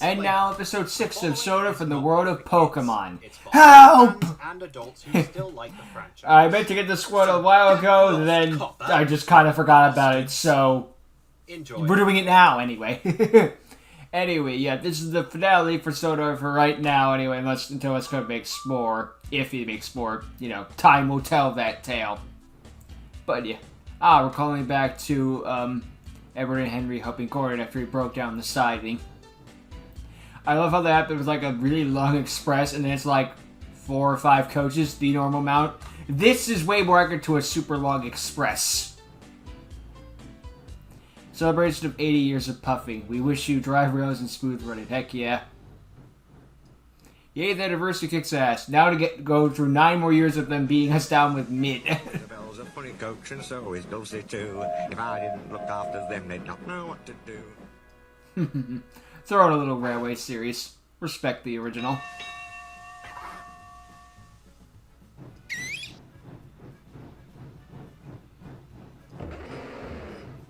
And now episode 6 of Sodor from the world of Pokemon. Help! I meant to get this one a while ago, then I just kind of forgot about it, so we're doing it now anyway. Anyway, yeah, this is the finale for Sodor for right now anyway, until it's going to make Spore. If he makes Spore, you know, time will tell that tale. But yeah. We're calling back to Edward and Henry helping Gordon after he broke down the siding. I love how that happened with like a really long express and then it's like 4 or 5 coaches, the normal amount. This is way more accurate to a super long express. Celebration of 80 years of puffing. We wish you dry rails and smooth running. Heck yeah. Yay, the anniversary kicks ass. Now to go through 9 more years of them beating us down with mid. Funny coach and so is Dulcie too. If I didn't look after them, they'd not know what to do. Throw out a little railway series. Respect the original.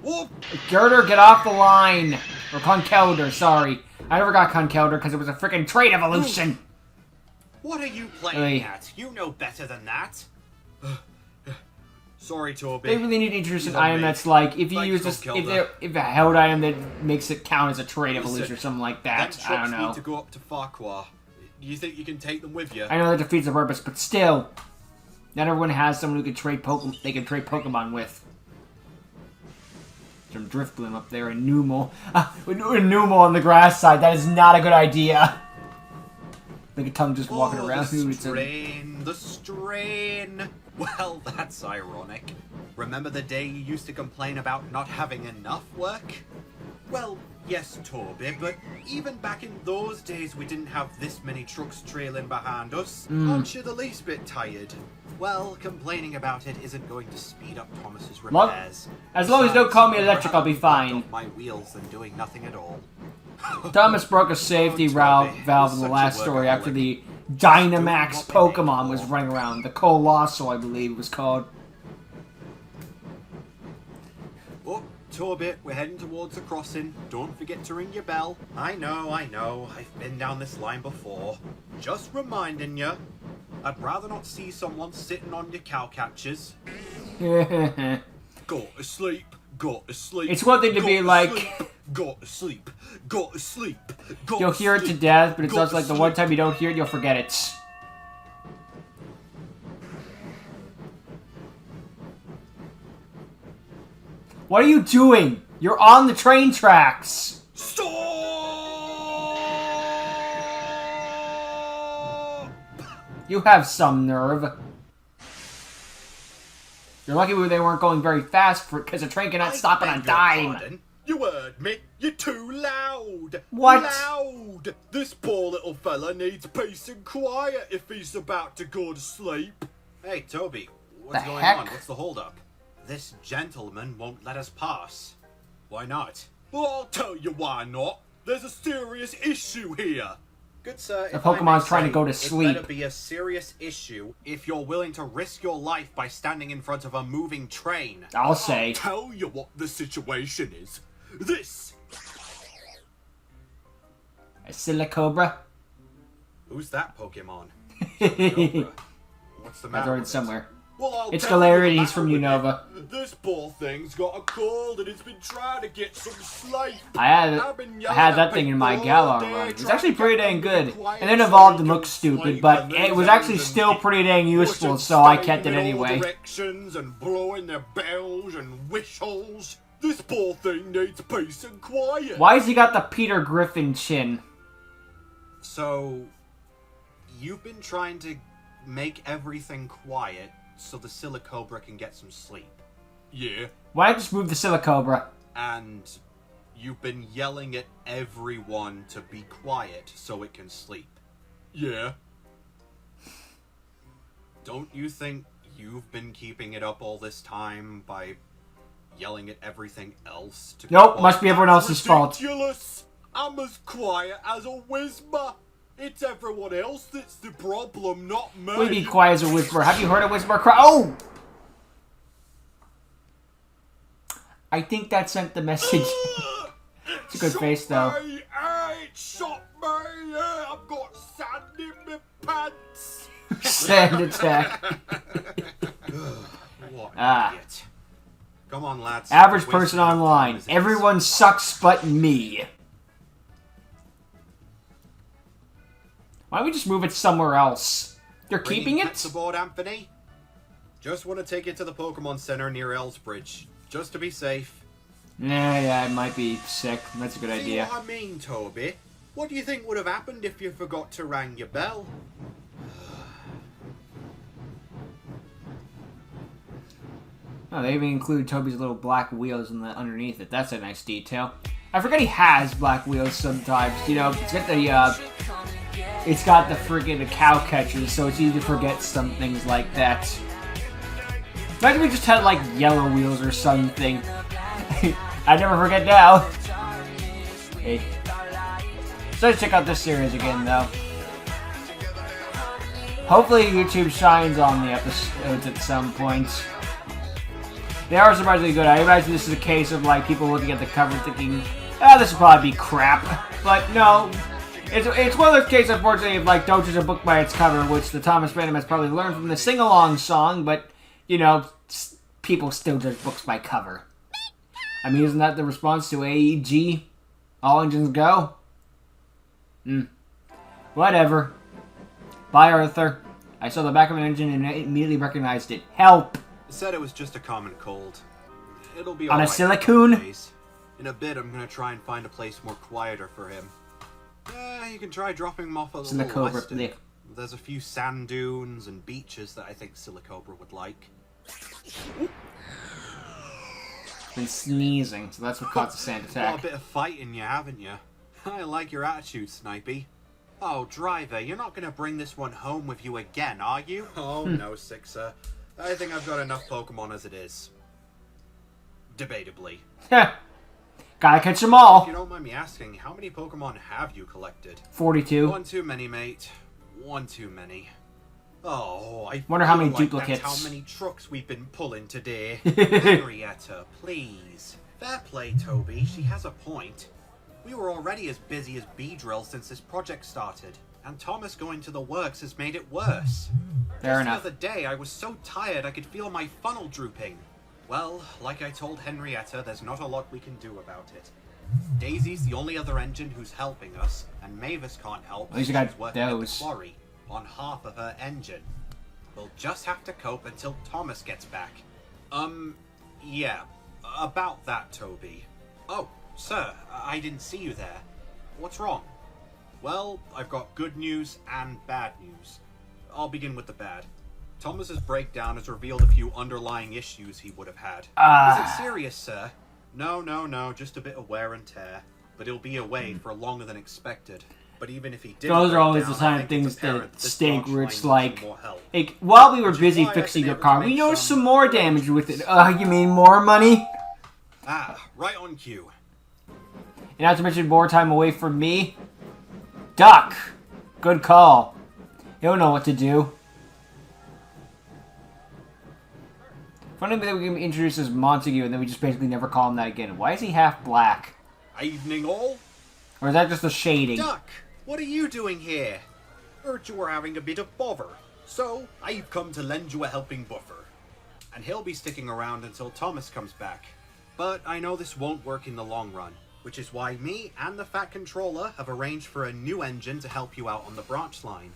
Whoop. Girder, get off the line! Or Conkeldurr, sorry. I never got Conkeldurr because it was a freaking trait evolution! What are you playing at? You know better than that. Sorry, Toby. They really need to introduce an item that's like, if you use this, if a held item that makes it count as a trait evolution or something like that. I don't know. Need to go up to Farquhar. Do you think you can take them with you? I know that defeats the purpose, but still, not everyone has someone who can trade Pokemon. They can trade Pokemon with. Some Driftbloom up there and Numel. Numel on the grass side. That is not a good idea. Look at Tongue just walking around. The strain. Well, that's ironic. Remember the day you used to complain about not having enough work? Well, yes, Toby, but even back in those days we didn't have this many trucks trailing behind us. Aren't you the least bit tired? Well, complaining about it isn't going to speed up Thomas's repairs. As long as you don't call me electric, I'll be fine. My wheels than doing nothing at all. Thomas broke a safety valve in the last story after the Dynamax Pokemon was running around. The Colossal, I believe it was called. Oh, Toby, we're heading towards the crossing. Don't forget to ring your bell. I know. I've been down this line before. Just reminding you. I'd rather not see someone sitting on your cow catchers. Go to sleep. Go to sleep. It's one thing to be like... Go to sleep. Go to sleep. You'll hear it to death, but it's also like the one time you don't hear it, you'll forget it. What are you doing? You're on the train tracks. Stop! You have some nerve. You're lucky they weren't going very fast because a train cannot stop on a dime. Pardon? You heard me. You're too loud. What? Loud. This poor little fella needs peace and quiet if he's about to go to sleep. Hey, Toby. What's going on? What's the holdup? This gentleman won't let us pass. Why not? Well, I'll tell you why not. There's a serious issue here. Good sir, the Pokemon's trying to go to sleep. It better be a serious issue if you're willing to risk your life by standing in front of a moving train. I'll say. I'll tell you what the situation is. This. A Silicobra? Who's that Pokemon? What's the I've matter? heard it somewhere. Well, it's Galarian, he's from Unova. This poor thing's got a cold and it's been trying to get some sleep. I had that thing in my Galar run. It's actually pretty dang good. And then evolved and looked stupid, but it was actually still pretty dang useful, so I kept it anyway. Directions and blowing their bells and whistles. This poor thing needs peace and quiet. Why has he got the Peter Griffin chin? So, you've been trying to make everything quiet so the Silicobra can get some sleep. Yeah. Why not just move the Silicobra? And you've been yelling at everyone to be quiet so it can sleep. Yeah. Don't you think you've been keeping it up all this time by yelling at everything else to Nope, must be everyone else's fault. Ridiculous! I'm as quiet as a Whisper. It's everyone else that's the problem, not me. We be quiet as a Whisper. Have you heard a Whisper cry? Oh! I think that sent the message. It's a good face, though. It's so sand attack. What an idiot. Come on, lads. Average person online. Everyone sucks but me. Why don't we just move it somewhere else? You're keeping it? Pets aboard, Anthony? Just want to take it to the Pokemon Center near Elsbridge, just to be safe. Yeah, it might be sick. That's a good idea. See what I mean, Toby? What do you think would have happened if you forgot to ring your bell? Oh, they even include Toby's little black wheels underneath it. That's a nice detail. I forget he has black wheels sometimes. You know, it's got the friggin' cow catchers, so it's easy to forget some things like that. Imagine we just had like yellow wheels or something. I never forget now. Hey. So let's check out this series again, though. Hopefully YouTube shines on the episodes at some point. They are surprisingly good. I imagine this is a case of like people looking at the cover thinking, this will probably be crap. But no, it's one of those cases, unfortunately, of like don't judge a book by its cover, which the Thomas Random has probably learned from the sing-along song. But you know, people still judge books by cover. I mean, isn't that the response to AEG? All engines go? Whatever. Bye, Arthur. I saw the back of an engine and I immediately recognized it. Help! Said it was just a common cold. It'll be on all a right silicone? In a bit, I'm gonna try and find a place more quieter for him. You can try dropping him off a little western. There's a few sand dunes and beaches that I think Silicobra would like. Been sneezing, so that's what caused the sand attack. Got a bit of fight in you, haven't you? I like your attitude, Snipey. Oh, driver, you're not gonna bring this one home with you again, are you? Oh, no, Sixer. I think I've got enough Pokemon as it is. Debatably. Gotta catch them all. If you don't mind me asking, how many Pokemon have you collected? 42. One too many, mate. One too many. Oh, I wonder how many like duplicates. That's how many trucks we've been pulling today. Henrietta, please. Fair play, Toby. She has a point. We were already as busy as Beedrill since this project started, and Thomas going to the works has made it worse. Fair enough. The other day, I was so tired I could feel my funnel drooping. Well, like I told Henrietta, there's not a lot we can do about it. Daisy's the only other engine who's helping us, and Mavis can't help. At least you got She's working at the those. quarry on half of her engine. We'll just have to cope until Thomas gets back. Yeah, about that, Toby. Oh, sir, I didn't see you there. What's wrong? Well, I've got good news and bad news. I'll begin with the bad. Thomas's breakdown has revealed a few underlying issues he would have had. Is it serious, sir? No, just a bit of wear and tear. But he'll be away for longer than expected. But even if he did, those are always the kind of things that stink where it's like, while we were busy fixing your car, we noticed some more damage with it. You mean more money? Right on cue. And not to mention more time away from me. Duck! Good call. He'll know what to do. Funny that we can introduce as Montague and then we just basically never call him that again. Why is he half black? Evening all. Or is that just a shading? Duck, what are you doing here? Heard you were having a bit of bother, so I've come to lend you a helping buffer. And he'll be sticking around until Thomas comes back. But I know this won't work in the long run, which is why me and the Fat Controller have arranged for a new engine to help you out on the branch line.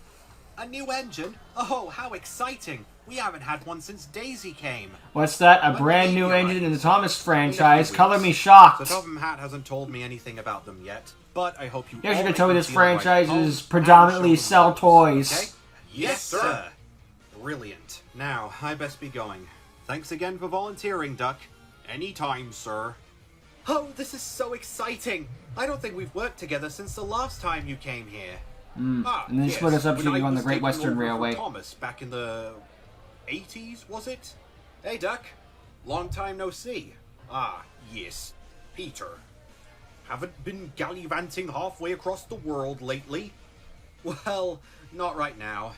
A new engine? Oh, how exciting! We haven't had one since Daisy came. What's that? A brand new engine in the Thomas franchise? Color me shocked. The Topham Hat hasn't told me anything about them yet, but I hope you. You're gonna tell me this franchise is predominantly sell toys. Okay? Yes, sir. Brilliant. Now, I best be going. Thanks again for volunteering, Duck. Anytime, sir. Oh, this is so exciting! I don't think we've worked together since the last time you came here. And then split us up so you can go on the Great Western Railway. Thomas back in the 80s, was it? Hey, Duck. Long time no see. Yes. Peter. Haven't been gallivanting halfway across the world lately? Well, not right now.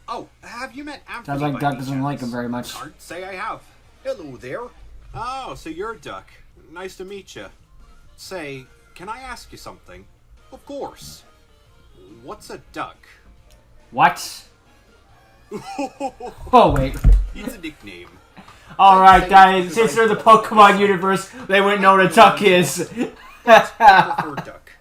Oh, have you met Anthony? Sounds like Duck doesn't like him very much. Can't say I have. Hello there. Oh, so you're Duck. Nice to meet you. Say, can I ask you something? Of course. What's a duck? What? Oh, wait. It's a nickname. Alright, guys, since they're in the Pokemon universe, they wouldn't know what a duck is. I prefer duck.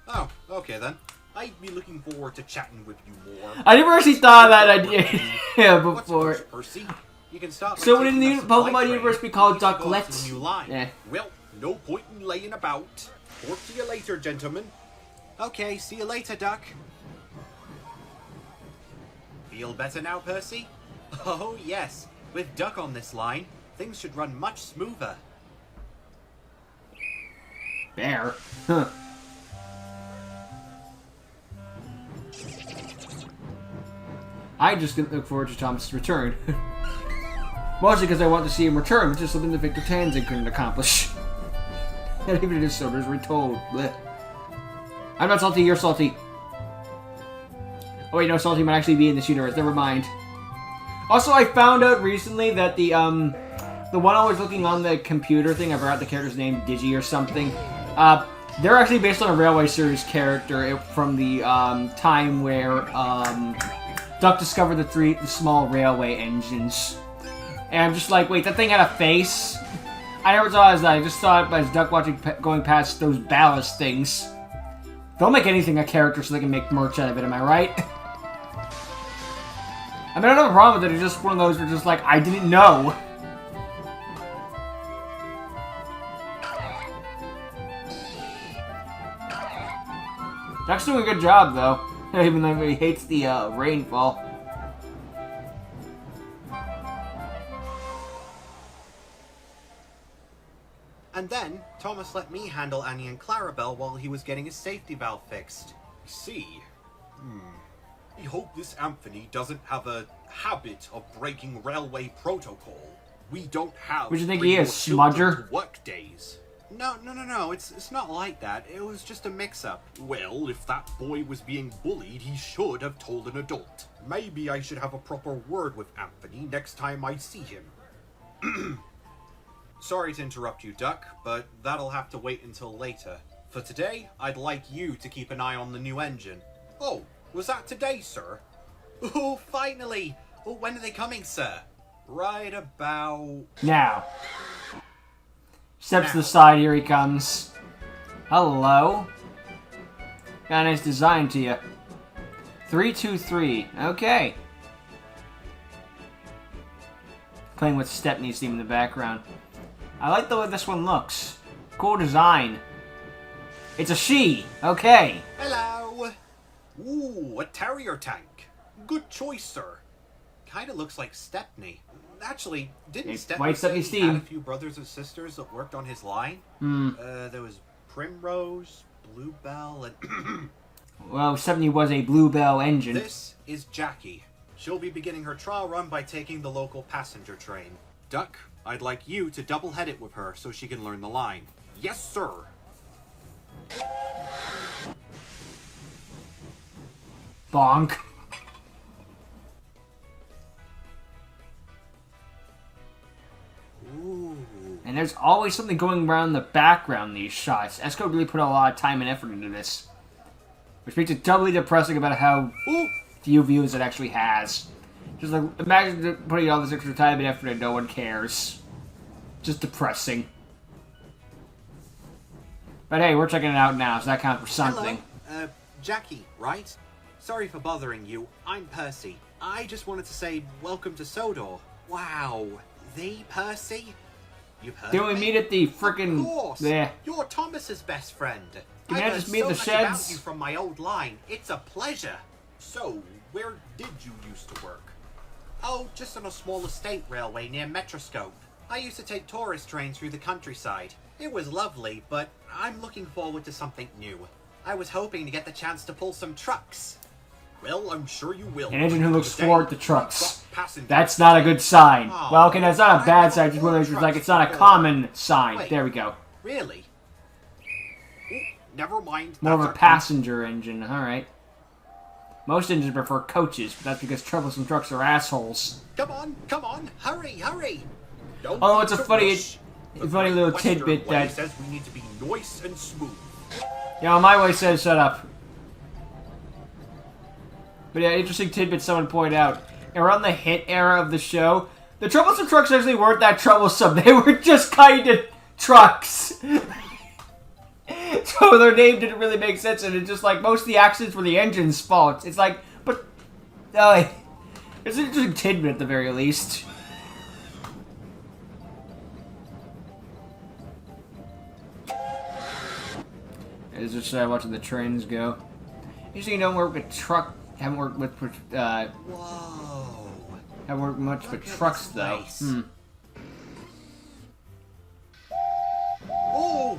Oh, okay then. I'd be looking forward to chatting with you more. I never actually thought of that idea before. What's Percy? You can start So would in the Pokemon universe be called Ducklets? Yeah. Well, no point in laying about. Talk to you later, gentlemen. Okay, see you later, Duck. Feel better now, Percy? Oh, yes. With Duck on this line, things should run much smoother. There. Huh. I just look forward to Thomas' return. Mostly because I want to see him return, which is something that Victor Tanzing couldn't accomplish. And even his Sodor's retold. Blech. I'm not salty, you're salty. Oh wait, no, salty might actually be in this universe, never mind. Also, I found out recently that the one I was looking on the computer thing, I forgot the character's name, Digi or something, they're actually based on a Railway Series character from the time where Duck discovered the small railway engines. And I'm just like, wait, that thing had a face? I never thought as that. I just thought as Duck going past those ballast things. They'll make anything a character so they can make merch out of it, am I right? I mean, I don't have a problem with it. It's just one of those where just like, I didn't know. Duck's doing a good job, though. Even though he hates the rainfall. And then, Thomas let me handle Annie and Clarabelle while he was getting his safety valve fixed. See. I hope this Anthony doesn't have a habit of breaking railway protocol. We don't have... What do you think he is, Smudger? Work days. No, it's not like that. It was just a mix-up. Well, if that boy was being bullied, he should have told an adult. Maybe I should have a proper word with Anthony next time I see him. Sorry to interrupt you, Duck, but that'll have to wait until later. For today, I'd like you to keep an eye on the new engine. Oh, was that today, sir? Oh, finally! Oh, when are they coming, sir? Right about... Now. Steps to the side, here he comes. Hello. Got a nice design to you. 323. Okay. Playing with Stepney's theme in the background. I like the way this one looks. Cool design. It's a she. Okay. Hello. Ooh, a terrier tank. Good choice, sir. Kinda looks like Stepney. Actually, didn't Stepney say he had a few brothers and sisters that worked on his line? There was Primrose, Bluebell, and... Well, Stepney was a Bluebell engine. This is Jackie. She'll be beginning her trial run by taking the local passenger train. Duck, I'd like you to double-head it with her so she can learn the line. Yes, sir. Bonk. Ooh. And there's always something going around in the background in these shots. Esco really put a lot of time and effort into this. Which makes it doubly depressing about how few views it actually has. Just like, imagine putting all this extra time and effort and no one cares. Just depressing. But hey, we're checking it out now, so that counts for something. Hello. Jackie, right? Sorry for bothering you. I'm Percy. I just wanted to say welcome to Sodor. Wow. The Percy? You've heard Did we meet at the frickin'... Of course. Yeah. You're Thomas's best friend. Can I just meet so the much sheds? about you from my old line. It's a pleasure. So, where did you used to work? Oh, just on a small estate railway near Metroscope. I used to take tourist trains through the countryside. It was lovely, but I'm looking forward to something new. I was hoping to get the chance to pull some trucks. Well, I'm sure you will. An engine who looks forward to trucks. That's not a good sign. Oh, well, okay, that's not a bad sign. Just whether it's like it's not a common sign. Wait, there we go. Really? Oh, never mind. More of a passenger engine. All right. Most engines prefer coaches, but that's because troublesome trucks are assholes. Come on, hurry! Oh, it's a funny little tidbit that says we need to be nice and smooth. Yeah, my way says shut up. But yeah, interesting tidbit someone pointed out. around the hit era of the show, the troublesome trucks actually weren't that troublesome. They were just kind of trucks. So their name didn't really make sense, and it's just like most of the accidents were the engine's fault. It's like, but it's an interesting tidbit at the very least. Is just watching the trains go. Usually, you don't work with truck. Haven't worked with. Whoa. Haven't worked much with trucks though. Oh.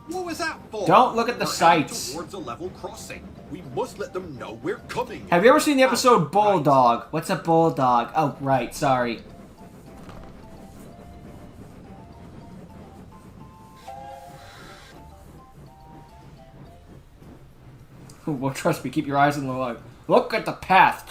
What was that for? Don't look at the sights. Towards a level crossing. We must let them know we're coming. Have you ever seen the episode Bulldog? Right. What's a bulldog? Oh, right. Sorry. Well, trust me. Keep your eyes on the log. Look at the path,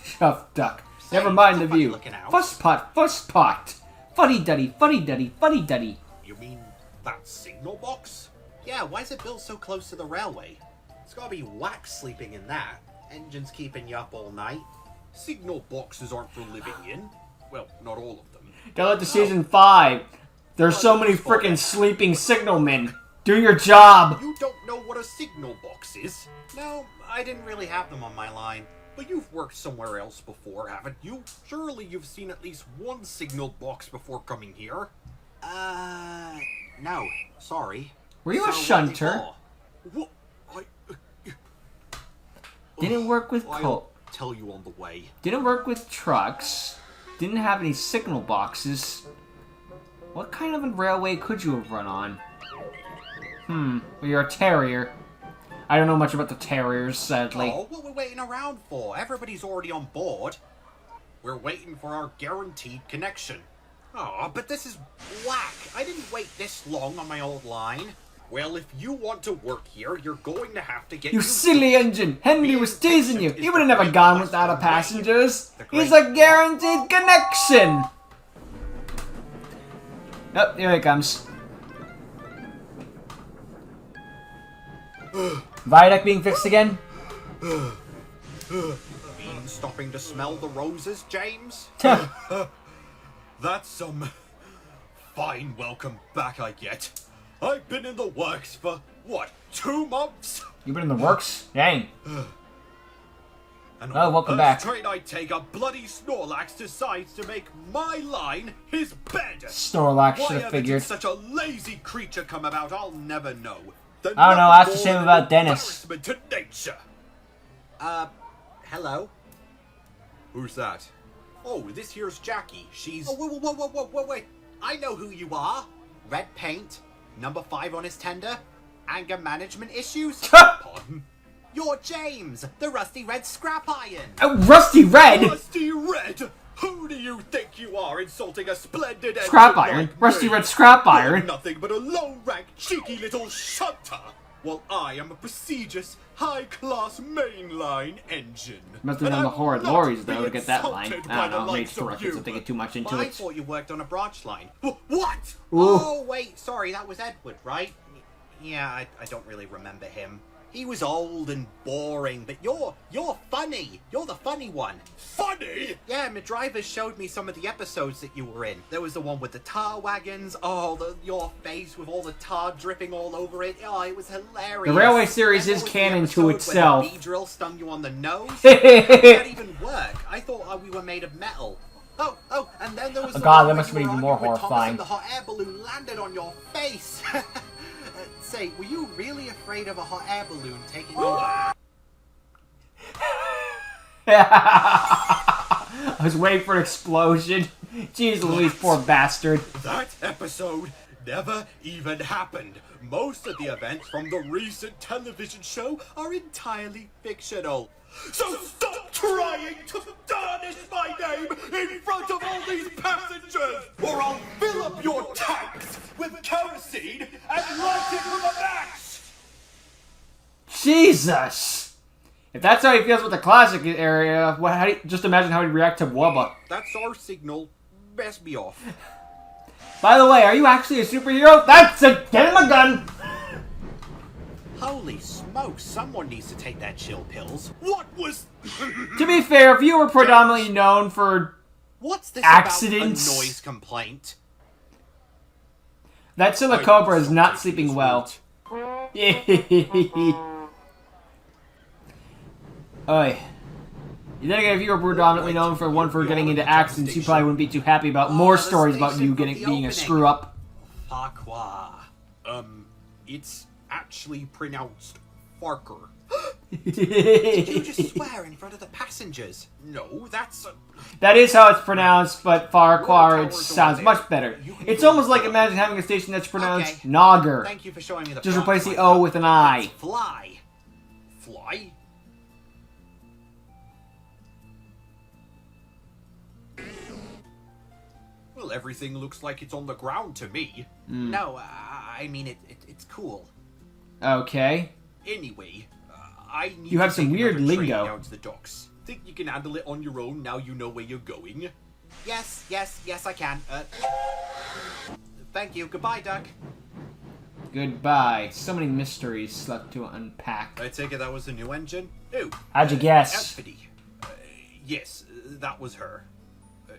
chuff duck. Never mind the view. Fuss pot, fuss pot. Fuddy duddy, fuddy duddy, fuddy duddy. You mean that signal box? Yeah, why is it built so close to the railway? It's gotta be wax sleeping in that. Engines keeping you up all night. Signal boxes aren't for living in. Well, not all of them. Go let to season 5. There's so many freaking sleeping signalmen. Do your job. You don't know what a signal box is? No, I didn't really have them on my line. But you've worked somewhere else before, haven't you? Surely you've seen at least one signal box before coming here. No. Sorry. Were you a shunter? What? Didn't work with I'll tell you on the way. Didn't work with trucks. Didn't have any signal boxes. What kind of a railway could you have run on? Well, you're a terrier. I don't know much about the terriers, sadly. Oh, what are we waiting around for? Everybody's already on board. We're waiting for our guaranteed connection. Oh, but this is whack. I didn't wait this long on my old line. Well, if you want to work here, you're going to have to get... You silly engine! Henry was teasing you! He would have never gone without a passengers! He's a guaranteed connection! Oh, here he comes. Viaduct being fixed again? Been stopping to smell the roses, James? That's some fine welcome back I get. I've been in the works for, what, 2 months? You've been in the works? Dang. And oh, welcome back. Train I take, a bloody Snorlax decides to make my line his bed. Snorlax should have figured. Why such a lazy creature come about, I'll never know. I don't know, ask the same about Dennis. To nature. Hello? Who's that? Oh, this here's Jackie. She's... Oh, wait. I know who you are. Red paint, number 5 on his tender, anger management issues. Pardon? You're James, the Rusty Red Scrap Iron. Oh, Rusty Red? Rusty Red? Who do you think you are, insulting a splendid Scrap Iron? Like Rusty Red Scrap Iron? You're nothing but a low-rank, cheeky little shunter. Well, I am a prestigious, high-class mainline engine. Must have done the horrid lorries, though, to get that line. I don't know, Rage to reference, I'm thinking too much into it. I thought you worked on a branch line. What? Ooh. Oh, wait, sorry, that was Edward, right? Yeah, I don't really remember him. He was old and boring, but you're funny. You're the funny one. Funny? Yeah, my drivers showed me some of the episodes that you were in. There was the one with the tar wagons. Oh, your face with all the tar dripping all over it. Oh, it was hilarious. The Railway series is canon to itself. Where the B-drill stung you on the nose. That even work. I thought we were made of metal. Oh, and then there was God, that must have been even more horrifying. And the hot air balloon landed on your face. Say, were you really afraid of a hot air balloon taking over? I was waiting for an explosion. Jeez Louise, poor bastard. That episode never even happened. Most of the events from the recent television show are entirely fictional. So stop trying to tarnish my name in front of all these passengers, or I'll fill up your tanks with kerosene and light it with a match! Jesus! If that's how he feels with the classic area, just imagine how he'd react to Wubba. That's our signal. Best me off. By the way, are you actually a superhero? That's it! Get him a gun! Holy smokes, someone needs to take their chill pills. What was... To be fair, if you were predominantly known for What's this accidents, about a noise complaint? that Silicobra is not sleeping well. Oi. Then again, if you were predominantly known for getting into accidents, you probably wouldn't be too happy about more stories about you being a screw-up. Farquhar. It's actually pronounced Farker. Did you just swear in front of the passengers? No, that's... That is how it's pronounced, but Farquhar, it sounds much better. It's almost like imagine having a station that's pronounced Nogger. Thank you for showing me the Just replace the O with an I. It's fly. Fly? Well, everything looks like it's on the ground to me. No, I mean, it's cool. Okay. Anyway, I need You have to some take weird another train lingo. down to the docks. Think you can handle it on your own now you know where you're going? Yes, I can. Thank you. Goodbye, Duck. Goodbye. So many mysteries left to unpack. I take it that was a new engine? Oh. How'd you guess? Elfity. Yes, that was her.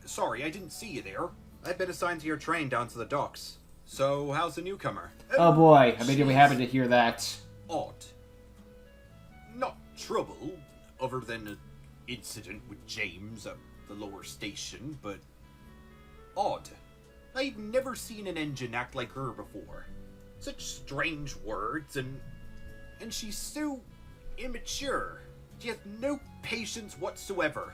Sorry, I didn't see you there. I've been assigned to your train down to the docks. So, how's the newcomer? Oh boy, I bet you'll be happy to hear that. Odd. Not trouble, other than an incident with James at the lower station, but odd. I've never seen an engine act like her before. Such strange words, and she's so immature. She has no patience whatsoever.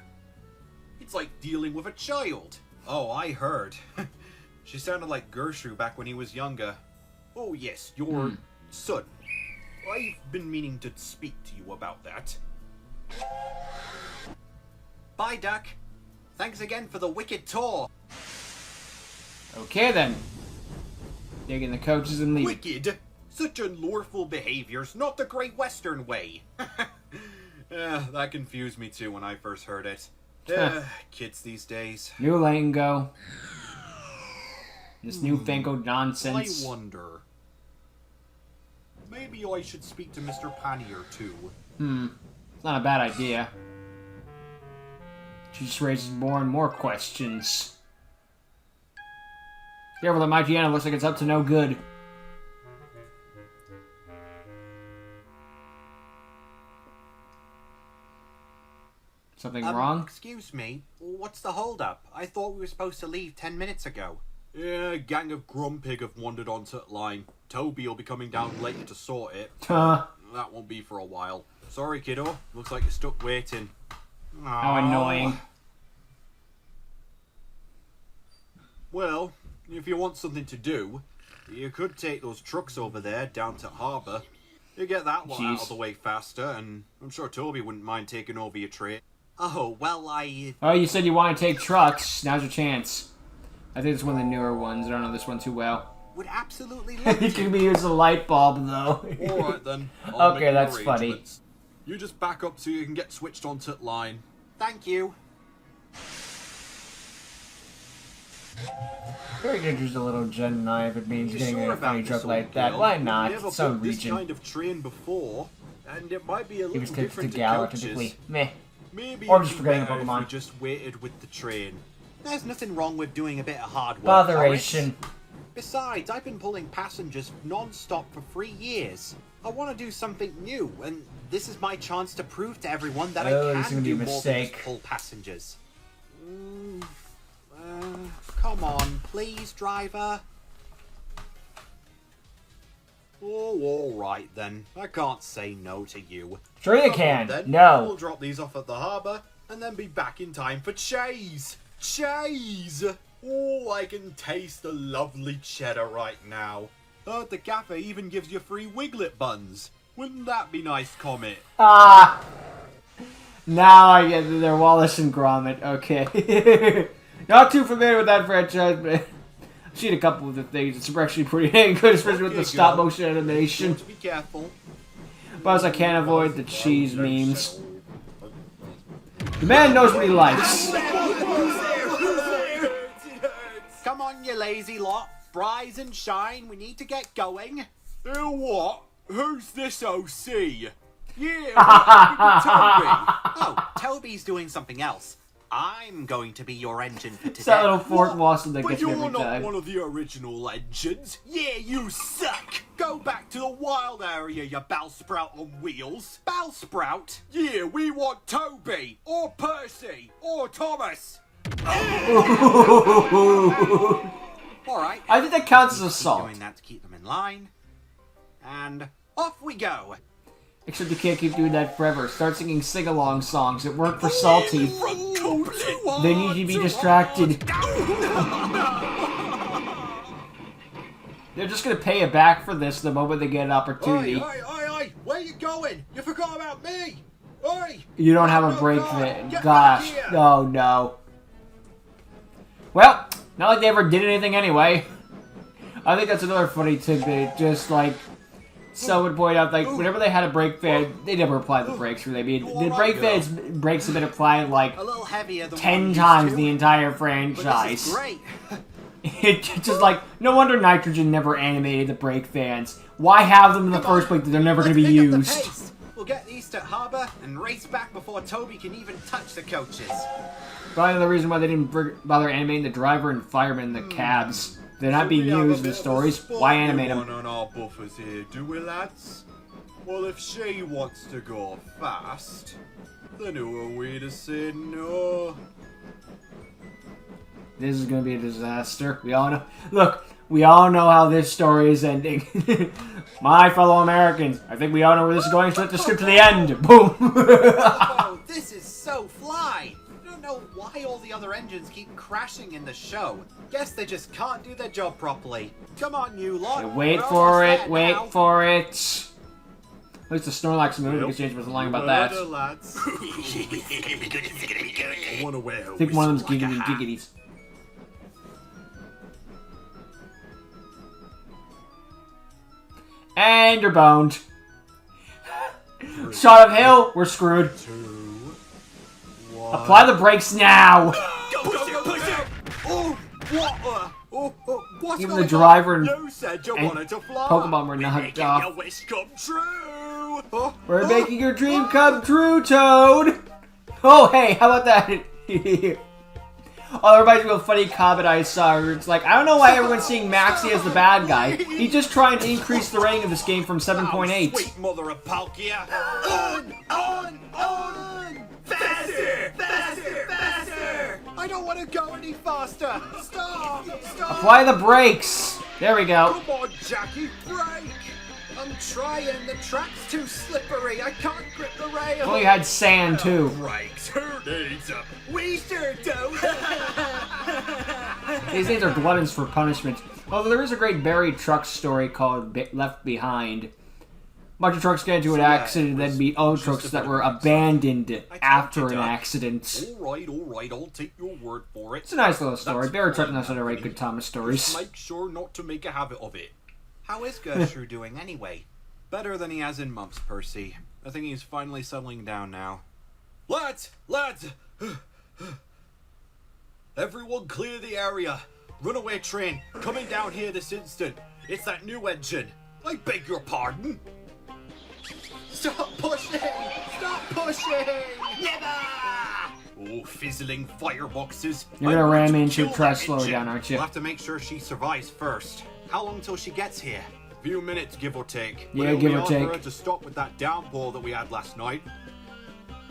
It's like dealing with a child. Oh, I heard. She sounded like Gertrude back when he was younger. Oh yes, your son. I've been meaning to speak to you about that. Bye, Duck. Thanks again for the wicked tour. Okay then. Digging the coaches and leaving. Wicked? Such unlawful behavior's not the Great Western way. That confused me too when I first heard it. Kids these days. New lingo. This newfangled nonsense. I wonder. Maybe I should speak to Mr. Pannier too. It's not a bad idea. She just raises more and more questions. Careful, that my piano looks like it's up to no good. Something wrong? Excuse me, what's the hold-up? I thought we were supposed to leave 10 minutes ago. Yeah, a gang of Grumpig have wandered onto the line. Toby will be coming down later to sort it. That won't be for a while. Sorry, kiddo. Looks like you're stuck waiting. How annoying. Well, if you want something to do, you could take those trucks over there down to harbour. You get that one out of the way faster, and I'm sure Toby wouldn't mind taking over your train. Oh, well, Oh, you said you want to take trucks. Now's your chance. I think it's one of the newer ones. I don't know this one too well. Would absolutely love You can be using a light bulb, though. Alright then. I'll Okay, that's funny. You just back up so you can get switched onto the line. Thank you. Very good, just a little Gen 9 if it means getting Sure a funny about joke this, like old that. girl? Why not? Never It's some built this region. kind of train before, and it might be a It little was clipped to different to Gala, coaches. typically. Meh. Maybe Or it'd just be forgetting a better if Pokemon. we just waited with the train. There's nothing wrong with doing a bit of hard work. Botheration. Besides, I've been pulling passengers non-stop for 3 years. I want to do something new, and this is my chance to prove to everyone that Oh, I this is can gonna be do a more than mistake. just pull passengers. Come on, please, driver. Oh, alright then. I can't say no to you. Sure you Come can. on, then. No. We'll drop these off at the harbour, and then be back in time for Chase! Chase! Oh, I can taste the lovely cheddar right now. The cafe even gives you free Wiglet buns. Wouldn't that be nice, Comet? Ah! Now I get that they're Wallace and Gromit. Okay. Not too familiar with that franchise, but I've seen a couple of the things. It's actually pretty dang good, especially with the stop motion animation. You have to be careful. But I can't avoid the cheese memes. The man knows what he likes. Come on, you lazy lot. Rise and shine. We need to get going. What? Who's this OC? Yeah, Toby. Oh, Toby's doing something else. I'm going to be your engine for today. It's that little Fort Boston that But gets me you're every not time. one of the original engines. Yeah, you suck. Go back to the wild area, you bowsprout on wheels. Bowsprout? Yeah, we want Toby, or Percy, or Thomas. Alright. I think that counts as Keep assault. doing that to keep them in line. And off we go. Except you can't keep doing that forever. Start singing sing-along songs. It worked for Salty. They need to be distracted. They're just gonna pay you back for this the moment they get an opportunity. Oi, where you going? You forgot about me. Oi! You don't have a break then. Gosh. Oh no. Well, not like they ever did anything anyway. I think that's another funny tidbit. Just like someone would point out, like whenever they had a brake fan, they never applied the brakes. Really, I mean, the brake fan's brakes have been applied like A little heavier than 10 times the entire But this franchise. is great. It's just like, no wonder Nitrogen never animated the brake fans. Why have them in the first place if they're never going to be Let's pick up the used? pace. We'll get east at Harbour and race back before Toby can even touch the coaches. Probably the reason why they didn't bother animating the driver and fireman in the cabs. They're not being used in the stories. Why animate them? On our buffers here, do we, lads? Well, if she wants to go fast, then who are we to say no? This is going to be a disaster. We all know. Look, we all know how this story is ending. My fellow Americans, I think we all know where this is going, so let's just skip to the end. Boom! Oh, this is so fly! I don't know why all the other engines keep crashing in the show. Guess they just can't do their job properly. Come on, you lot. Wait We're for almost it, there wait now. for it. At least the Snorlax movie exchange wasn't lying about that. Murder, lads. I want to wear I think one of them's giggity giggities. And you're boned. Shot of hill, we're screwed. Apply the brakes now. Oh, what? What's Even going the driver on? and- You said you and wanted to fly. Pokemon were knocked Making off. your wish come true. We're making your dream come true, Toad. Oh, hey, how about that? Oh, that reminds me of a funny comment I saw where it's like, I don't know why everyone's seeing Maxie as the bad guy. He's just trying to increase the rating of this game from 7.8. Sweet mother of Palkia. On! Faster! I don't want to go any faster. Stop! Apply the brakes. There we go. Come on, Jackie, brake! I'm trying. The track's too slippery. I can't grip the rail. Well, you had sand, too. Brakes. Who needs them? We sure do. These days are gluttons for punishment. Although there is a great buried truck story called Left Behind. A bunch of trucks get into an accident and then meet other trucks that were abandoned after an accident. All right. I'll take your word for it. It's a nice little story. That's Buried truck fine, knows how to write Anthony. good Thomas Just stories. make sure not to make a habit of it. How is Gertrude doing anyway? Better than he has in months, Percy. I think he's finally settling down now. Lads! Everyone clear the area. Runaway train coming down here this instant. It's that new engine. I beg your pardon. Stop pushing! Never! Oh, fizzling fireboxes. You're gonna I want ram to into kill try that to slow her engine. down, aren't you? We'll have to make sure she survives first. How long till she gets here? A few minutes, give or take. Yeah, But it'll give be or on for take. her to stop with that downpour that we had last night.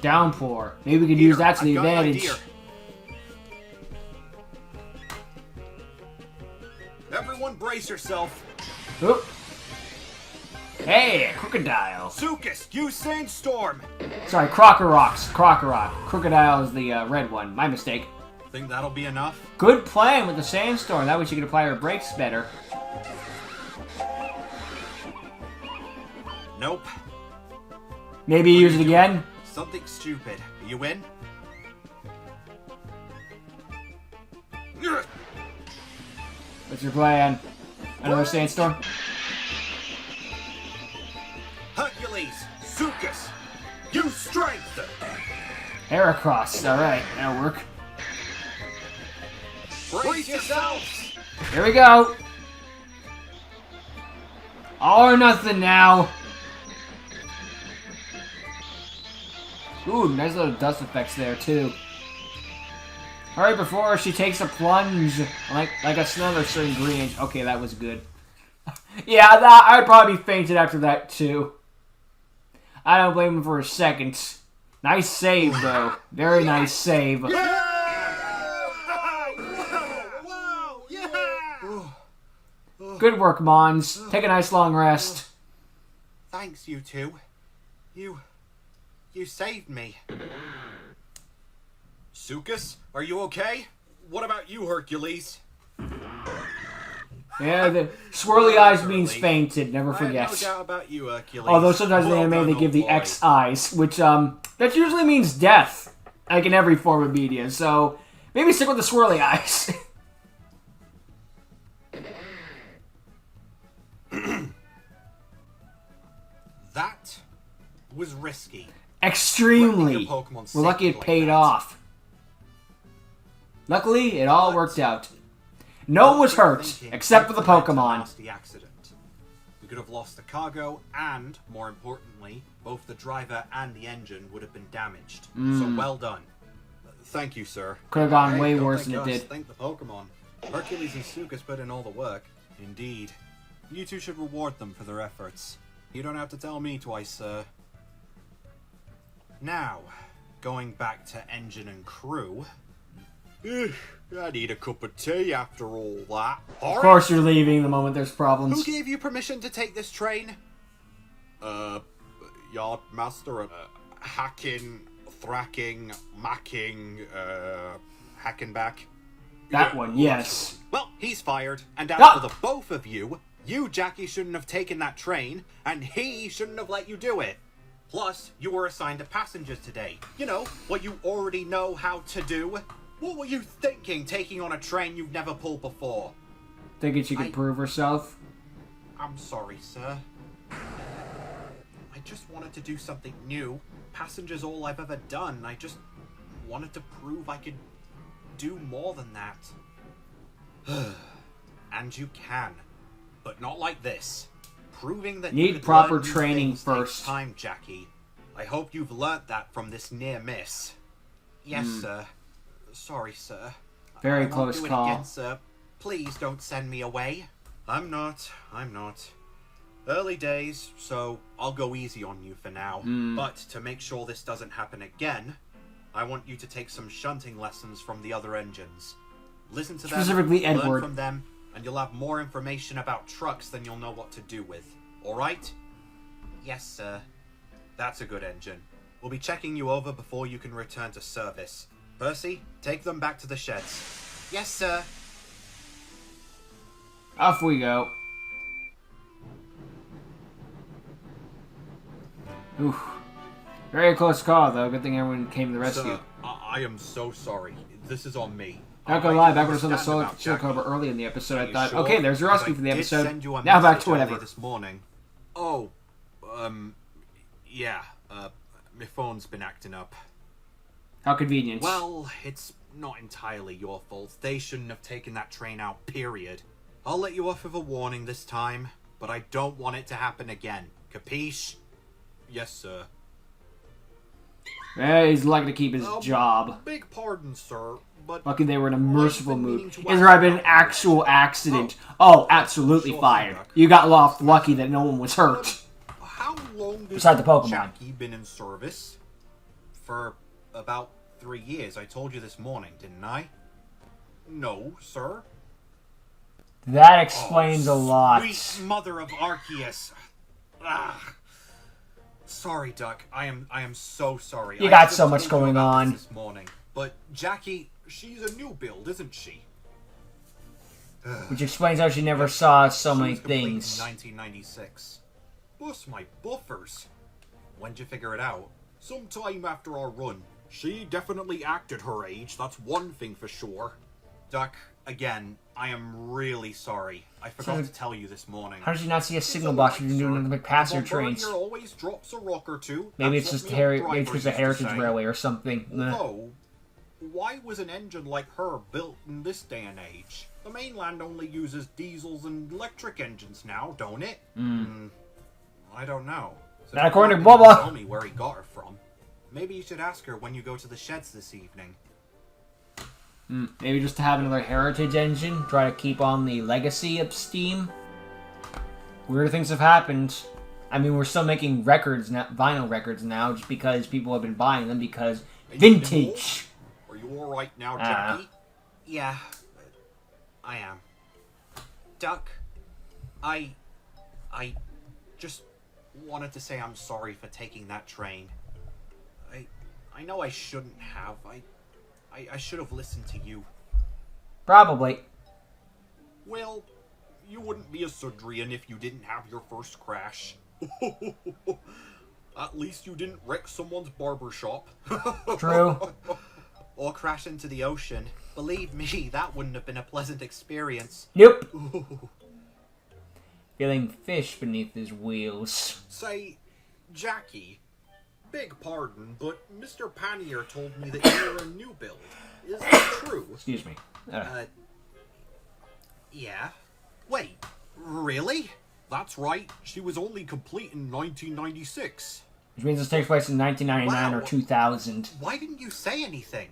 Downpour. Maybe we could use that to the I've got an advantage. idea. Everyone brace yourself. Oop. Hey, crocodile. Sukas, use Sandstorm. Sorry, Crocorock. Crocodile is the red one. My mistake. Think that'll be enough? Good plan with the sandstorm. That way she can apply her brakes better. Nope. Maybe use it again. Something stupid. Are you in? What's your plan? Another sandstorm? Hercules, Sukas, use strength. Heracross. Alright, that'll work. Brace yourselves. Here we go. All or nothing now. Ooh, nice little dust effects there, too. Hurry before she takes a plunge. Like another certain green. Okay, that was good. Yeah, I'd probably be fainted after that, too. I don't blame him for a second. Nice save, though. Very nice save. Good work, Mons. Take a nice long rest. Thanks, you two. You saved me. Sukas, are you okay? What about you, Hercules? Yeah, the swirly eyes means fainted. Never forget. No doubt about you, Hercules. Although sometimes in the anime they give the X eyes, which that usually means death, like in every form of media. So maybe stick with the swirly eyes. That was risky. Extremely. We're lucky it paid off. Luckily, it all worked out. No one was hurt, except for the Pokemon. We could have lost the cargo, and, more importantly, both the driver and the engine would have been damaged. So well done. Thank you, sir. Could have gone way worse than it did. Thank the Pokemon. Hercules and Sukas put in all the work. Indeed. You two should reward them for their efforts. You don't have to tell me twice, sir. Now, going back to engine and crew. I need a cup of tea after all that. Of course you're leaving the moment there's problems. Who gave you permission to take this train? Yardmaster, hacking, thracking, macking, hacking back. That one, yes. Well, he's fired, and as for the both of you, Jackie, shouldn't have taken that train, and he shouldn't have let you do it. Plus, you were assigned to passengers today. You know, what you already know how to do. What were you thinking, taking on a train you've never pulled before? Thinking she could prove herself? I'm sorry, sir. I just wanted to do something new. Passenger's all I've ever done. I just wanted to prove I could do more than that. And you can. But not like this. Proving that you need proper training first. Time, Jackie. I hope you've learnt that from this near miss. Yes, sir. Sorry, sir. Very I won't close do it call. Again, sir. Please don't send me away. I'm not. Early days, so I'll go easy on you for now. But to make sure this doesn't happen again, I want you to take some shunting lessons from the other engines. Listen to them, specifically Edward. learn from them, and you'll have more information about trucks than you'll know what to do with. Alright? Yes, sir. That's a good engine. We'll be checking you over before you can return to service. Percy, take them back to the sheds. Yes, sir. Off we go. Oof. Very close call, though. Good thing everyone came to the rescue. Sir, I am so sorry. This is on me. Not gonna lie, back when I saw the Solar cover early in the episode, I thought, okay, there's your rescue for the episode. Now back to whatever. This morning. Oh, yeah. My phone's been acting up. How convenient. Well, it's not entirely your fault. They shouldn't have taken that train out, period. I'll let you off with a warning this time, but I don't want it to happen again. Capiche? Yes, sir. Yeah, he's lucky to keep his job. Big pardon, sir, but... Lucky they were in a merciful mood. Is there been an actual accident? Oh, absolutely fired. You got off lucky that no one was hurt. How long has Besides the Pokemon. Jackie been in service? For about 3 years. I told you this morning, didn't I? No, sir. That explains a lot. Sweet mother of Arceus. Ah. Sorry, Duck. I am so sorry. You got so much going on. This morning, but Jackie, she's a new build, isn't she? Which explains how she never saw so many things. things. 1996. Bust my buffers. When'd you figure it out? Sometime after our run. She definitely acted her age, that's one thing for sure. Duck, again, I am really sorry. I forgot to tell you this morning. How did you not see a signal box when you're doing the passenger trains? Always drops a rock or two. Maybe it's just a heritage railway or something. Although, why was an engine like her built in this day and age? The mainland only uses diesels and electric engines now, don't it? I don't know. So not according to Bubba. Tell me where he got her from. Maybe you should ask her when you go to the sheds this evening. Maybe just to have another heritage engine, try to keep on the legacy of Steam. Weird things have happened. I mean, we're still making records now, vinyl records now, just because people have been buying them because vintage. Are you all right now, Jackie? Yeah, I am. Duck, I just wanted to say I'm sorry for taking that train. I know I shouldn't have. I should have listened to you. Probably. Well, you wouldn't be a Sodrian if you didn't have your first crash. At least you didn't wreck someone's barber shop. True. Or crash into the ocean. Believe me, that wouldn't have been a pleasant experience. Nope. Feeling fish beneath his wheels. Say, Jackie, beg pardon, but Mr. Pannier told me that you're a new build. Is that true? Excuse me. Yeah. Wait, really? That's right. She was only complete in 1996. Which means this takes place in 1999 or 2000. Why didn't you say anything?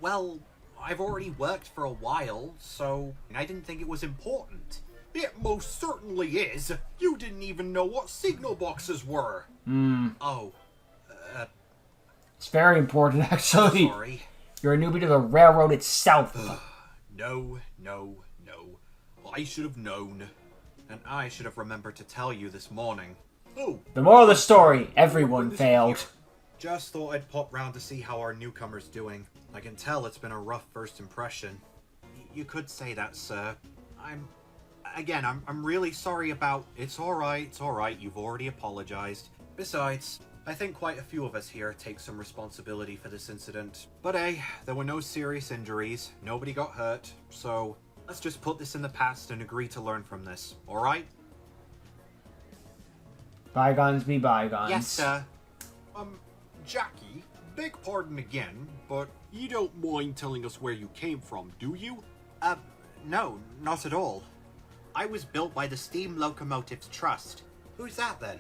Well, I've already worked for a while, so I didn't think it was important. It most certainly is. You didn't even know what signal boxes were. Oh. It's very important, actually. Sorry. You're a newbie to the railroad itself. No. I should have known. And I should have remembered to tell you this morning. Oh. The moral of the story, everyone failed. Just thought I'd pop round to see how our newcomer's doing. I can tell it's been a rough first impression. You could say that, sir. I'm really sorry about... It's alright, you've already apologized. Besides, I think quite a few of us here take some responsibility for this incident. But hey, there were no serious injuries, nobody got hurt, so let's just put this in the past and agree to learn from this, alright? Bygones be bygones. Yes, sir. Jackie, beg pardon again, but you don't mind telling us where you came from, do you? No, not at all. I was built by the Steam Locomotives Trust. Who's that, then?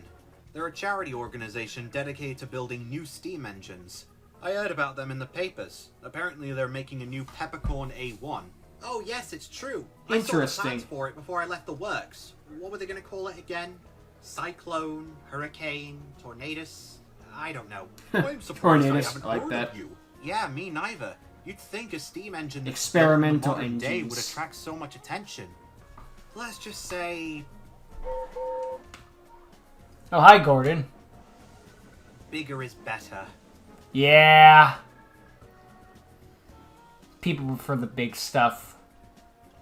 They're a charity organization dedicated to building new steam engines. I heard about them in the papers. Apparently they're making a new Peppercorn A1. Oh yes, it's true. Interesting. I saw the plans for it before I left the works. What were they going to call it again? Cyclone, Hurricane, Tornadus? I don't know. I'm surprised I haven't like heard that. of you. Yeah, me neither. You'd think a steam engine that's Experimental built in the modern day would engines. attract so much attention. Let's just say Oh, hi, Gordon. bigger is better. Yeah. People prefer the big stuff.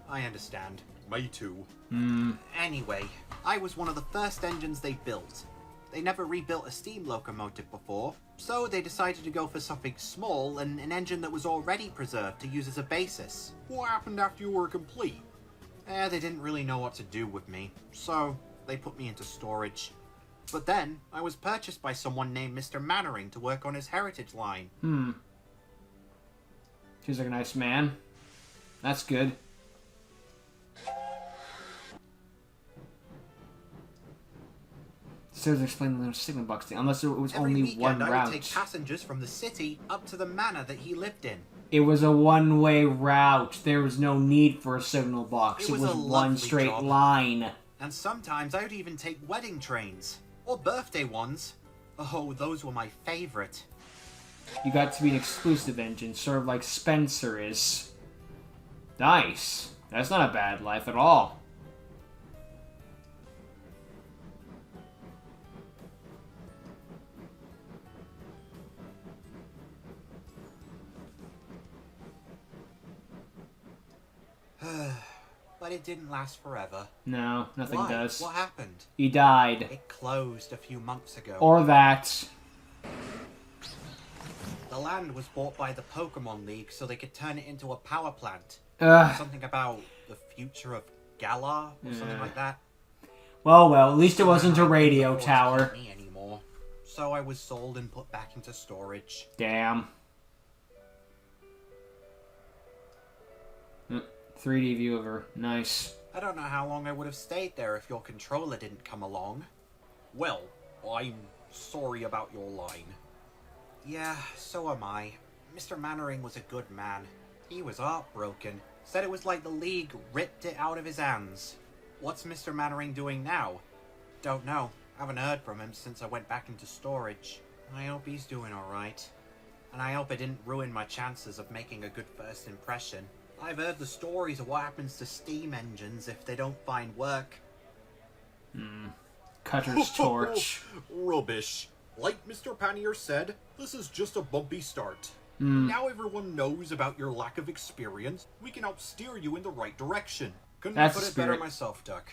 I understand. Me too. Hmm. Anyway, I was one of the first engines they built. They never rebuilt a steam locomotive before, so they decided to go for something small and an engine that was already preserved to use as a basis. What happened after you were complete? They didn't really know what to do with me, so they put me into storage. But then, I was purchased by someone named Mr. Mannering to work on his heritage line. Seems like a nice man. That's good. Still doesn't explain the signal box thing, unless it was Every only weekend, one I route. would take passengers from the city up to the manor that he lived in. It was a one-way route. There was no need for a signal box. It was a one lovely straight job. line. And sometimes I would even take wedding trains. Or birthday ones. Oh, those were my favorite. You got to be an exclusive engine, sort of like Spencer is. Nice. That's not a bad life at all. But it didn't last forever. No, nothing Why? does. What happened? He died. It closed a few months ago. Or that. The land was bought by the Pokemon League so they could turn it into a power plant. Ugh. Something about the future of Galar or something like that. Well, at least it wasn't a I couldn't radio afford to tower. keep me anymore. So I was sold and put back into storage. Damn. 3D viewer. Nice. I don't know how long I would have stayed there if your controller didn't come along. Well, I'm sorry about your line. Yeah, so am I. Mr. Mannering was a good man. He was heartbroken. Said it was like the League ripped it out of his hands. What's Mr. Mannering doing now? Don't know. Haven't heard from him since I went back into storage. I hope he's doing alright. And I hope I didn't ruin my chances of making a good first impression. I've heard the stories of what happens to steam engines if they don't find work. Cutter's torch. Rubbish. Like Mr. Pannier said, this is just a bumpy start. Now everyone knows about your lack of experience. We can help steer you in the right direction. Couldn't That's put the it better spirit. myself, Duck.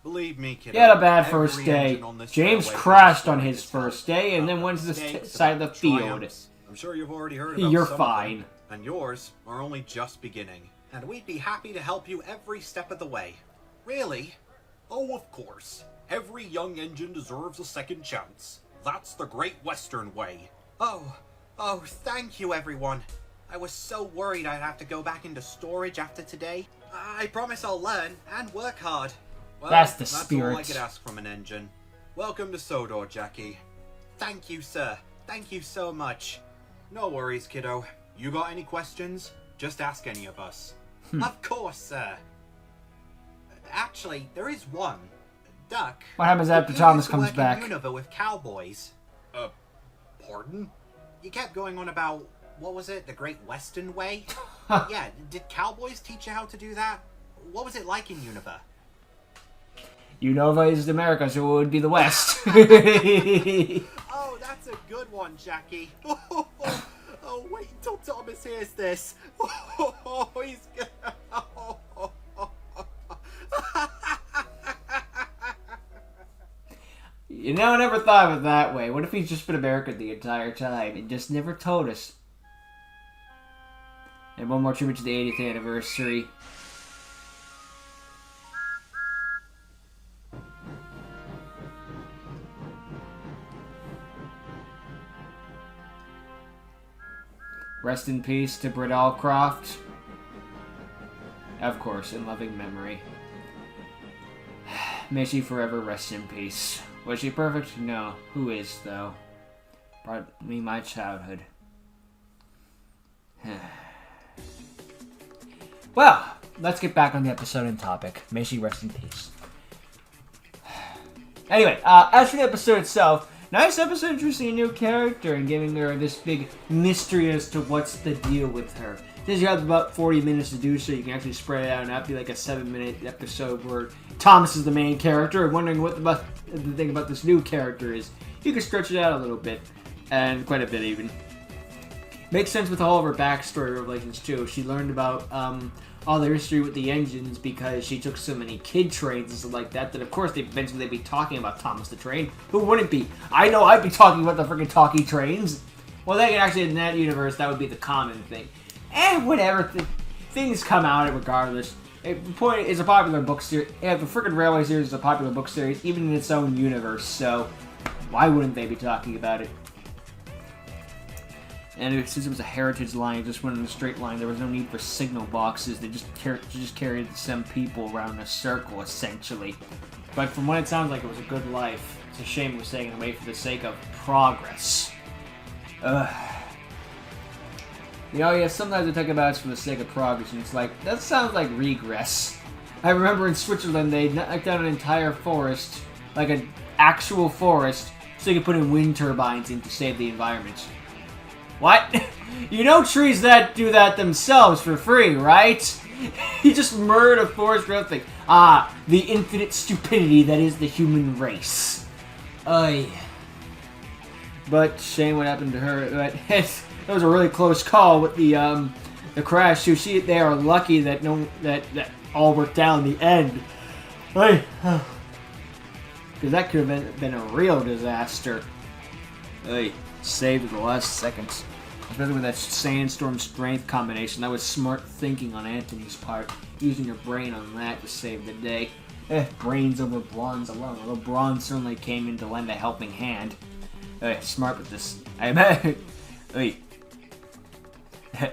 Believe me, kiddo. He had a bad first every day. engine on this James railway crashed has on stories his to tell first day and then about went to the mistakes, side of the about field. triumphs. I'm sure you've already heard about You're some fine. of them, and yours are only just beginning. And we'd be happy to help you every step of the way. Really? Oh, of course. Every young engine deserves a second chance. That's the Great Western way. Oh, thank you everyone. I was so worried I'd have to go back into storage after today. I promise I'll learn and work hard. Well, That's the That's spirit. all I could ask from an engine. Welcome to Sodor, Jackie. Thank you, sir. Thank you so much. No worries, kiddo. You got any questions? Just ask any of us. Of course, sir. Actually, there is one. Duck. What happens after you Thomas used to comes work back? in Unova with cowboys. Pardon? You kept going on about, what was it, the Great Western Way? Yeah, did cowboys teach you how to do that? What was it like in Unova? Unova is America, so it would be the West. Oh, that's a good one, Jackie. Oh, wait until Thomas hears this. Oh, he's gonna... You know, I never thought of it that way. What if he's just been American the entire time and just never told us? And one more tribute to the 80th anniversary. Rest in peace to Britt Allcroft. Of course, in loving memory. May she forever rest in peace. Was she perfect? No. Who is, though? Brought me my childhood. Well, let's get back on the episode and topic. May she rest in peace. Anyway, as for the episode itself, nice episode introducing a new character and giving her this big mystery as to what's the deal with her. Since you have about 40 minutes to do so, you can actually spread it out and not be like a 7-minute episode where Thomas is the main character and wondering what the thing about this new character is. You can stretch it out a little bit, and quite a bit even. Makes sense with all of her backstory revelations too. She learned about all the history with the engines because she took so many kid trains and stuff like that, that of course eventually they'd be talking about Thomas the Train. Who wouldn't be? I know I'd be talking about the freaking talkie trains. Well, they can actually, in that universe, that would be the common thing. Whatever. Things come out regardless. The point is a popular book series. Yeah, the freaking Railway series is a popular book series, even in its own universe, so why wouldn't they be talking about it? And since it was a heritage line, it just went in a straight line. There was no need for signal boxes. They just carried some people around in a circle, essentially. But from what it sounds like, it was a good life. It's a shame it was taken away for the sake of progress. Ugh. You know, yeah, sometimes they talk about it for the sake of progress, and it's like, that sounds like regress. I remember in Switzerland, they knocked down an entire forest, like an actual forest, so they could put in wind turbines in to save the environment. What? You know trees that do that themselves for free, right? You just murdered a forest growth thing. Ah, the infinite stupidity that is the human race. Ay. But shame what happened to her. But that was a really close call with the crash. So they are lucky that that all worked out in the end. Ay. Because that could have been a real disaster. Ay. Saved at the last seconds. Especially with that sandstorm strength combination. That was smart thinking on Anthony's part. Using your brain on that to save the day. Brains over bronze alone. Although bronze certainly came in to lend a helping hand. Smart with this. I bet.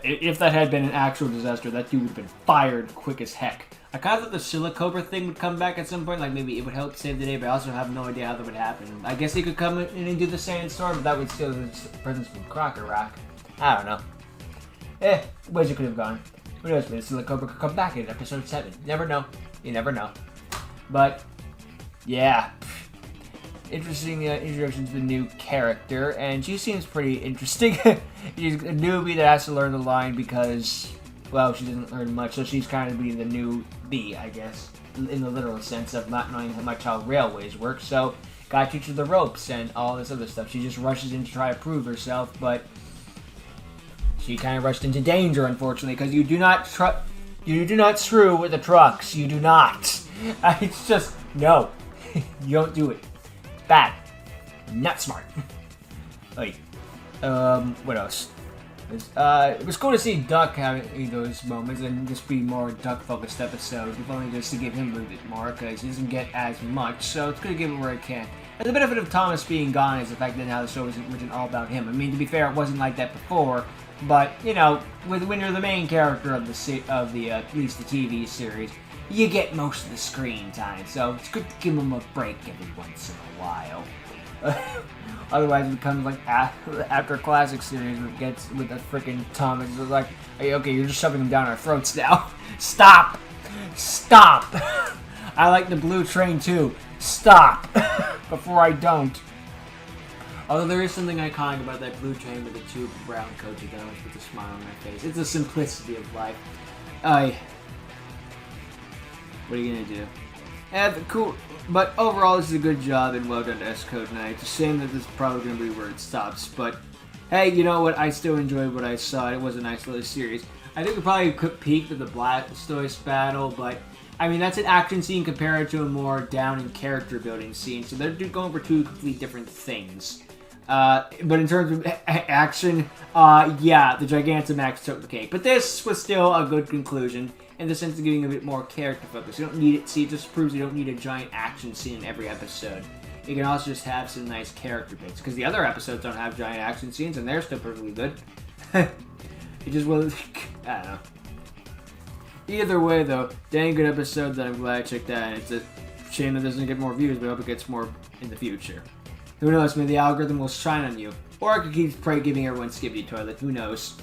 If that had been an actual disaster, that dude would have been fired quick as heck. I kind of thought the Silicobra thing would come back at some point, like maybe it would help save the day, but I also have no idea how that would happen. I guess he could come in and do the Sandstorm, but that would steal his presence from Crocker Rock. I don't know. Ways it could have gone. Who knows, maybe Silicobra could come back in episode 7. Never know. You never know. But, yeah. Interesting introduction to the new character, and she seems pretty interesting. She's a newbie that has to learn the line because, well, she doesn't learn much, so she's kind of being the newbie, I guess, in the literal sense of not knowing how much how railways work, so gotta teach her the ropes and all this other stuff. She just rushes in to try to prove herself, but she kind of rushed into danger, unfortunately, because you do not screw with the trucks. You do not. It's just, no. You don't do it. Bad. Not smart. Wait. What else? It was cool to see Duck having those moments and just be more Duck-focused episodes, if only just to give him a little bit more, because he doesn't get as much, so it's good to give it where it can. And the benefit of Thomas being gone is the fact that now the show isn't written all about him. I mean, to be fair, it wasn't like that before, but, you know, when you're the main character of the at least the TV series, you get most of the screen time, so it's good to give him a break every once in a while. Otherwise, it becomes like after a classic series with the freaking Thomas. It's like, hey, okay, you're just shoving them down our throats now. Stop! Stop! I like the blue train too. Stop! Before I don't. Although there is something iconic about that blue train with the two brown coaches that always puts a smile on my face. It's the simplicity of life. What are you gonna do? Cool. But overall, this is a good job and well done to S-Code, and it's a shame that this is probably gonna be where it stops. But hey, you know what? I still enjoyed what I saw. It was a nice little series. I think we probably could peak with the Blastoise battle, but I mean that's an action scene compared to a more down and character building scene. So they're going for two completely different things. But in terms of action, yeah, the Gigantamax took the cake. But this was still a good conclusion in the sense of giving a bit more character focus. You don't need it. See, it just proves you don't need a giant action scene in every episode. You can also just have some nice character bits. Because the other episodes don't have giant action scenes, and they're still perfectly good. It just was... I don't know. Either way, though, dang good episode that I'm glad I checked out. And it's a shame it doesn't get more views, but I hope it gets more in the future. Who knows, maybe the algorithm will shine on you. Or it could keep giving everyone Skibidi Toilet. Who knows?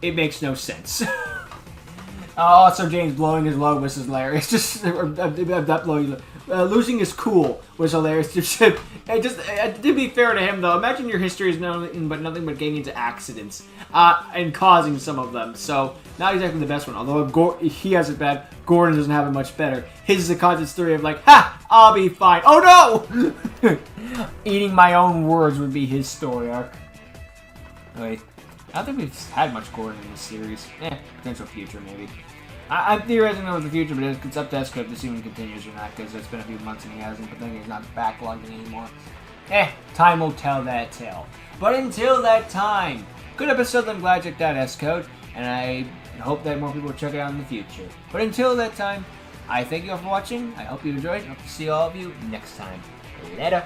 It makes no sense. Also, James blowing his load was hilarious. Just that blowing, losing his cool was hilarious. To be fair to him, though, imagine your history is nothing but getting into accidents and causing some of them. So not exactly the best one. Although he has it bad, Gordon doesn't have it much better. His is a constant story of like, ha, I'll be fine. Oh no! Eating my own words would be his story arc. Wait. I don't think we've had much Gordon in this series. Potential future, maybe. I'm theorizing over the future, but it's up to S-Code to see when he continues or not, because it's been a few months and he hasn't, but then he's not backlogging anymore. Time will tell that tale. But until that time, good episode, I'm glad I checked out S-Code, and I hope that more people will check it out in the future. But until that time, I thank you all for watching, I hope you enjoyed, and hope to see all of you next time. Later!